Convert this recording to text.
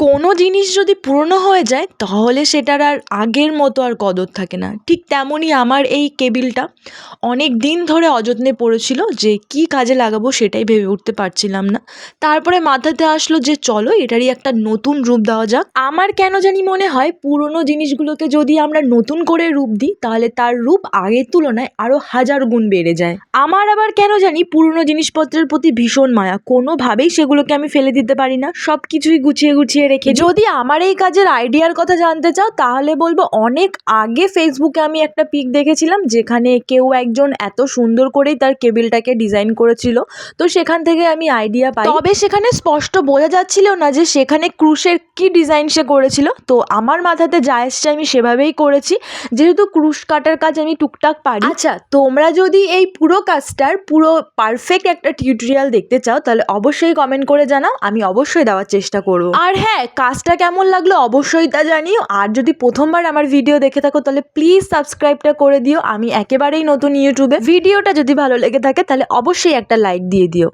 কোনো জিনিস যদি পুরনো হয়ে যায় তাহলে সেটার আর আগের মতো আর কদর থাকে না। ঠিক তেমনই আমার এই কেবিলটা অনেক দিন ধরে অযত্নে পড়েছিল, যে কি কাজে লাগাবো সেটাই ভেবে উঠতে পারছিলাম না। তারপরে মাথাতে আসলো যে চলো এটারই একটা নতুন রূপ দেওয়া যাক। আমার কেন জানি মনে হয় পুরনো জিনিসগুলোকে যদি আমরা নতুন করে রূপ দিই তাহলে তার রূপ আগের তুলনায় আরো হাজার গুণ বেড়ে যায়। আমার আবার কেন জানি পুরনো জিনিসপত্রের প্রতি ভীষণ মায়া, কোনোভাবেই সেগুলোকে আমি ফেলে দিতে পারি না, সব কিছুই গুছিয়ে গুছিয়ে রেখে। যদি আমার এই কাজের আইডিয়ার কথা জানতে চাও তাহলে বলবো অনেক আগে ফেসবুকে আমি একটা পিক দেখেছিলাম যেখানে কেউ একজন এত সুন্দর করেই তার কেবিলটাকে ডিজাইন করেছিল, তো সেখান থেকে আমি আইডিয়া পাই। তবে সেখানে স্পষ্ট বোঝা যাচ্ছিল না যে সেখানে ক্রুশের কি ডিজাইন সে করেছিল, তো আমার মাথাতে যা এসছে আমি সেভাবেই করেছি, যেহেতু ক্রুশ কাটার কাজ আমি টুকটাক পারি। আচ্ছা, তোমরা যদি এই পুরো কাজটার পুরো পারফেক্ট একটা টিউটোরিয়াল দেখতে চাও তাহলে অবশ্যই কমেন্ট করে জানাও, আমি অবশ্যই দেওয়ার চেষ্টা করব। আর হ্যাঁ, কাজটা কেমন লাগলো অবশ্যই তা জানিও। আর যদি প্রথমবার আমার ভিডিও দেখে থাকো তাহলে প্লিজ সাবস্ক্রাইবটা করে দিও, আমি একেবারেই নতুন ইউটিউবে। ভিডিওটা যদি ভালো লেগে থাকে তাহলে অবশ্যই একটা লাইক দিয়ে দিও।